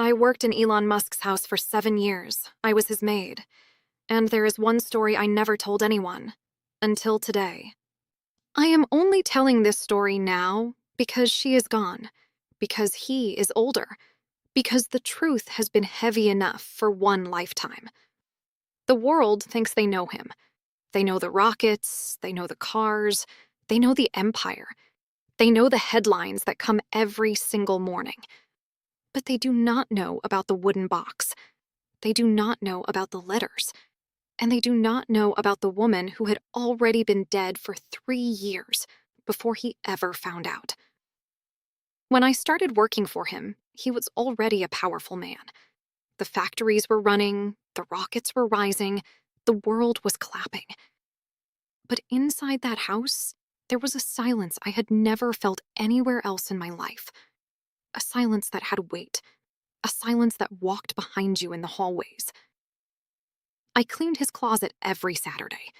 I worked in Elon Musk's house for 7 years. I was his maid. And there is one story I never told anyone. Until today. I am only telling this story now because she is gone. Because he is older. Because the truth has been heavy enough for one lifetime. The world thinks they know him. They know the rockets, they know the cars, they know the empire. They know the headlines that come every single morning. But they do not know about the wooden box. They do not know about the letters. And they do not know about the woman who had already been dead for 3 years before he ever found out. When I started working for him, he was already a powerful man. The factories were running, the rockets were rising, the world was clapping. But inside that house, there was a silence I had never felt anywhere else in my life. A silence that had weight. A silence that walked behind you in the hallways. I cleaned his closet every Saturday.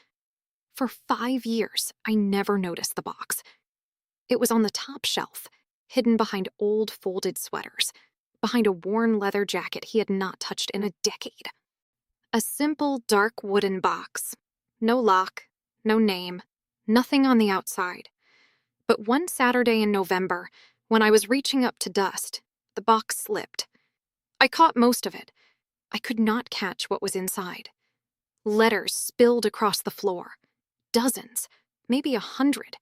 For 5 years, I never noticed the box. It was on the top shelf, hidden behind old folded sweaters, behind a worn leather jacket he had not touched in a decade. A simple, dark wooden box. No lock, no name, nothing on the outside. But one Saturday in November, when I was reaching up to dust, the box slipped. I caught most of it. I could not catch what was inside. Letters spilled across the floor. Dozens, maybe 100.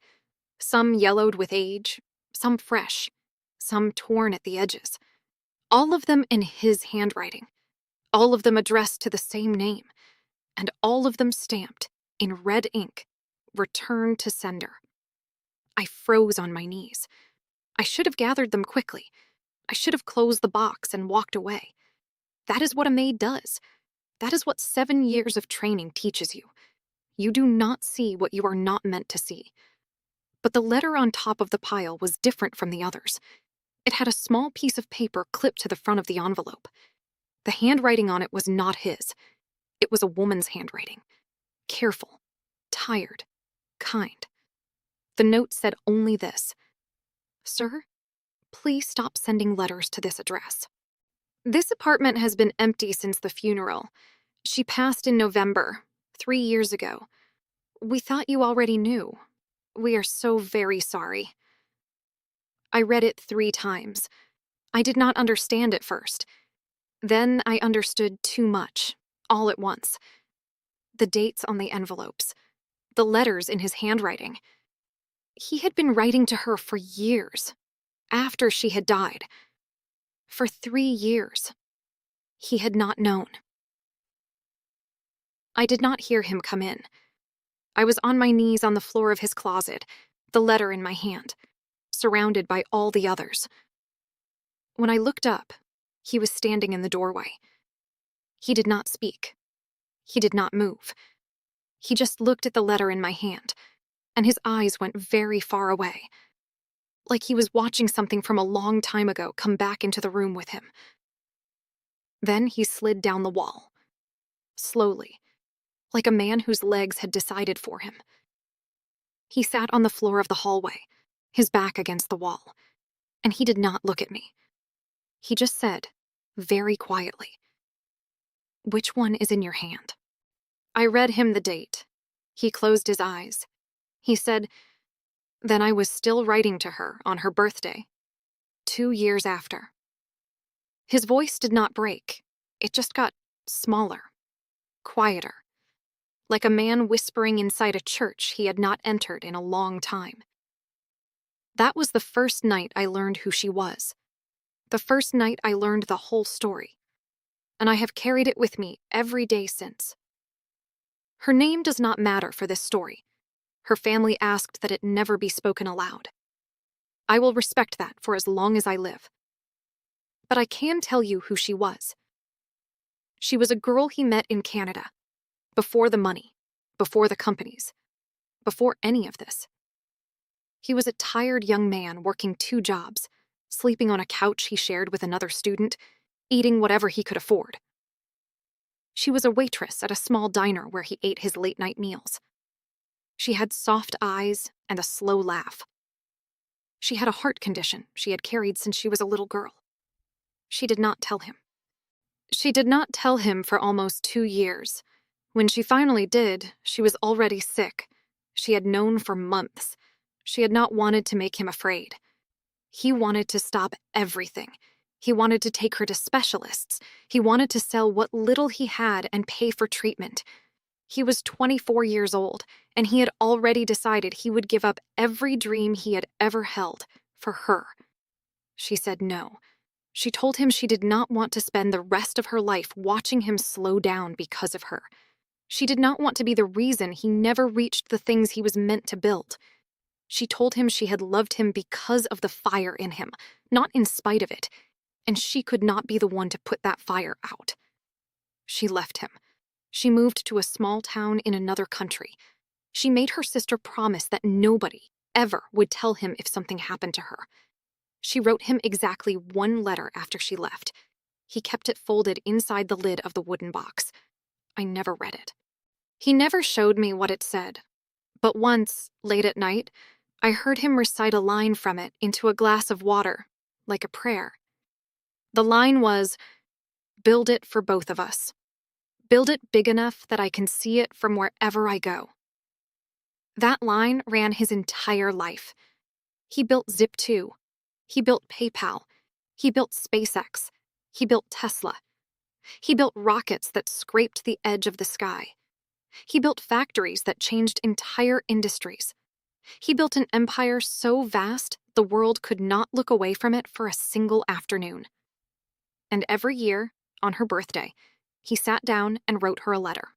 Some yellowed with age, some fresh, some torn at the edges. All of them in his handwriting. All of them addressed to the same name. And all of them stamped, in red ink, "Return to sender." I froze on my knees. I should have gathered them quickly. I should have closed the box and walked away. That is what a maid does. That is what 7 years of training teaches you. You do not see what you are not meant to see. But the letter on top of the pile was different from the others. It had a small piece of paper clipped to the front of the envelope. The handwriting on it was not his. It was a woman's handwriting. Careful, tired, kind. The note said only this: "Sir, please stop sending letters to this address. This apartment has been empty since the funeral. She passed in November, 3 years ago. We thought you already knew. We are so very sorry." I read it 3 times. I did not understand at first. Then I understood too much, all at once. The dates on the envelopes. The letters in his handwriting. He had been writing to her for years, after she had died. For 3 years. He had not known. I did not hear him come in. I was on my knees on the floor of his closet, the letter in my hand, surrounded by all the others. When I looked up, he was standing in the doorway. He did not speak. He did not move. He just looked at the letter in my hand, and his eyes went very far away, like he was watching something from a long time ago come back into the room with him. Then he slid down the wall, slowly, like a man whose legs had decided for him. He sat on the floor of the hallway, his back against the wall, and he did not look at me. He just said, very quietly, "Which one is in your hand?" I read him the date. He closed his eyes. He said, "Then I was still writing to her on her birthday, 2 years after." His voice did not break. It just got smaller, quieter, like a man whispering inside a church he had not entered in a long time. That was the first night I learned who she was. The first night I learned the whole story. And I have carried it with me every day since. Her name does not matter for this story. Her family asked that it never be spoken aloud. I will respect that for as long as I live. But I can tell you who she was. She was a girl he met in Canada, before the money, before the companies, before any of this. He was a tired young man working 2 jobs, sleeping on a couch he shared with another student, eating whatever he could afford. She was a waitress at a small diner where he ate his late-night meals. She had soft eyes and a slow laugh. She had a heart condition she had carried since she was a little girl. She did not tell him. She did not tell him for almost 2 years. When she finally did, she was already sick. She had known for months. She had not wanted to make him afraid. He wanted to stop everything. He wanted to take her to specialists. He wanted to sell what little he had and pay for treatment. He was 24 years old, and he had already decided he would give up every dream he had ever held for her. She said no. She told him she did not want to spend the rest of her life watching him slow down because of her. She did not want to be the reason he never reached the things he was meant to build. She told him she had loved him because of the fire in him, not in spite of it, and she could not be the one to put that fire out. She left him. She moved to a small town in another country. She made her sister promise that nobody ever would tell him if something happened to her. She wrote him exactly 1 letter after she left. He kept it folded inside the lid of the wooden box. I never read it. He never showed me what it said, but once, late at night, I heard him recite a line from it into a glass of water, like a prayer. The line was, "Build it for both of us. Build it big enough that I can see it from wherever I go." That line ran his entire life. He built Zip2. He built PayPal. He built SpaceX. He built Tesla. He built rockets that scraped the edge of the sky. He built factories that changed entire industries. He built an empire so vast the world could not look away from it for a single afternoon. And every year, on her birthday, he sat down and wrote her a letter.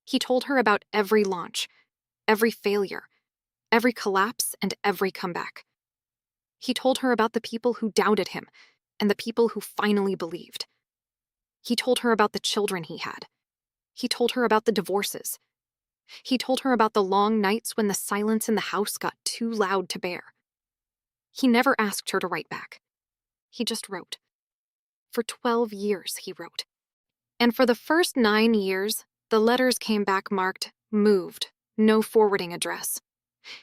He told her about every launch, every failure, every collapse, and every comeback. He told her about the people who doubted him and the people who finally believed. He told her about the children he had. He told her about the divorces. He told her about the long nights when the silence in the house got too loud to bear. He never asked her to write back. He just wrote. For 12 years, he wrote. And for the first 9 years, the letters came back marked moved, no forwarding address.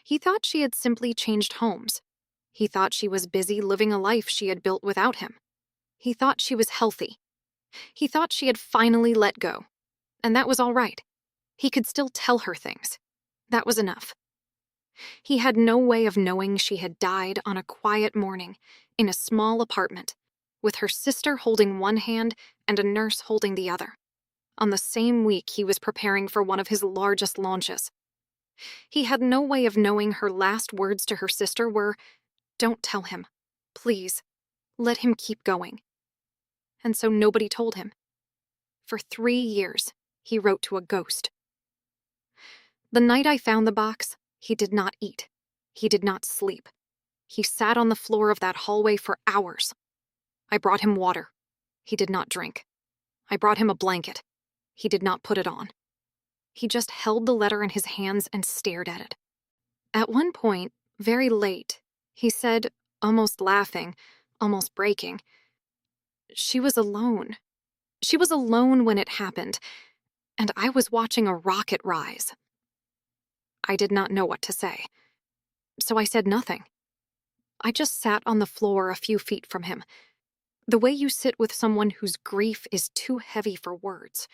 He thought she had simply changed homes. He thought she was busy living a life she had built without him. He thought she was healthy. He thought she had finally let go. And that was all right. He could still tell her things. That was enough. He had no way of knowing she had died on a quiet morning in a small apartment, with her sister holding one hand and a nurse holding the other, on the same week he was preparing for one of his largest launches. He had no way of knowing her last words to her sister were, "Don't tell him. Please. Let him keep going." And so nobody told him. For 3 years, he wrote to a ghost. The night I found the box, he did not eat. He did not sleep. He sat on the floor of that hallway for hours. I brought him water. He did not drink. I brought him a blanket. He did not put it on. He just held the letter in his hands and stared at it. At one point, very late, he said, almost laughing, almost breaking, "She was alone. She was alone when it happened, and I was watching a rocket rise." I did not know what to say, so I said nothing. I just sat on the floor a few feet from him, the way you sit with someone whose grief is too heavy for words.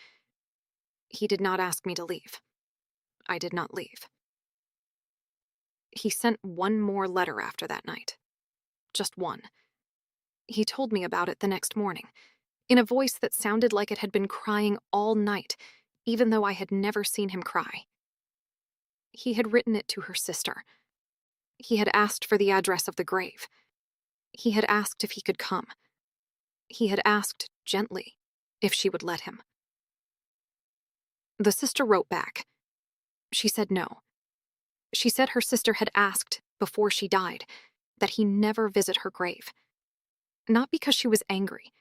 He did not ask me to leave. I did not leave. He sent one more letter after that night. Just one. He told me about it the next morning, in a voice that sounded like it had been crying all night, even though I had never seen him cry. He had written it to her sister. He had asked for the address of the grave. He had asked if he could come. He had asked, gently, if she would let him. The sister wrote back. She said no. She said her sister had asked, before she died, that he never visit her grave. Not because she was angry,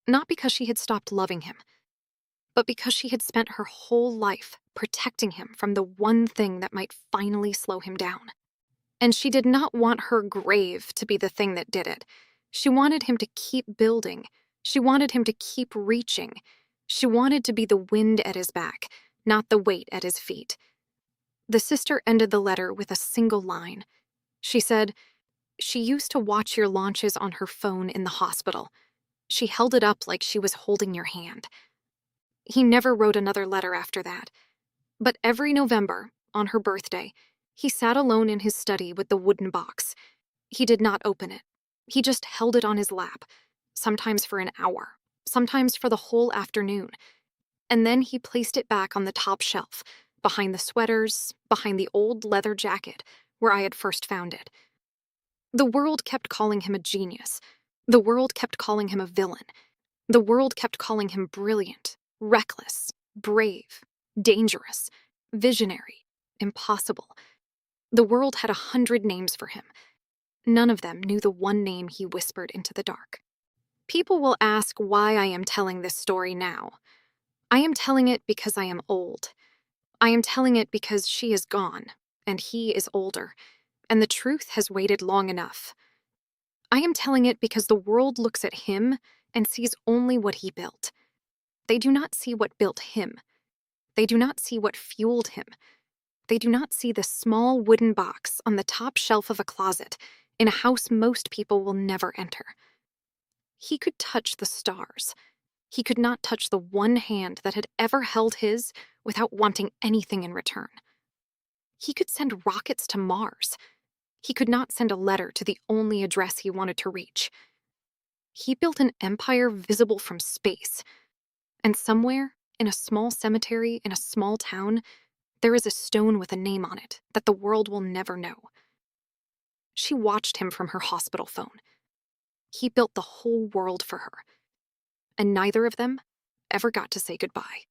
not because she had stopped loving him, but because she had spent her whole life protecting him from the one thing that might finally slow him down. And she did not want her grave to be the thing that did it. She wanted him to keep building. She wanted him to keep reaching. She wanted to be the wind at his back, not the weight at his feet. The sister ended the letter with a single line. She said, "She used to watch your launches on her phone in the hospital. She held it up like she was holding your hand. He never wrote another letter after that. But every November, on her birthday, he sat alone in his study with the wooden box. He did not open it. He just held it on his lap, sometimes for an hour, sometimes for the whole afternoon. And then he placed it back on the top shelf, behind the sweaters, behind the old leather jacket, where I had first found it. The world kept calling him a genius. The world kept calling him a villain. The world kept calling him brilliant, reckless, brave, dangerous, visionary, impossible. The world had 100 names for him. None of them knew the one name he whispered into the dark. People will ask why I am telling this story now. I am telling it because I am old. I am telling it because she is gone, and he is older, and the truth has waited long enough. I am telling it because the world looks at him and sees only what he built. They do not see what built him. They do not see what fueled him. They do not see the small wooden box on the top shelf of a closet in a house most people will never enter. He could touch the stars. He could not touch the one hand that had ever held his without wanting anything in return. He could send rockets to Mars. He could not send a letter to the only address he wanted to reach. He built an empire visible from space. And somewhere, in a small cemetery in a small town, there is a stone with a name on it that the world will never know. She watched him from her hospital phone. He built the whole world for her. And neither of them ever got to say goodbye.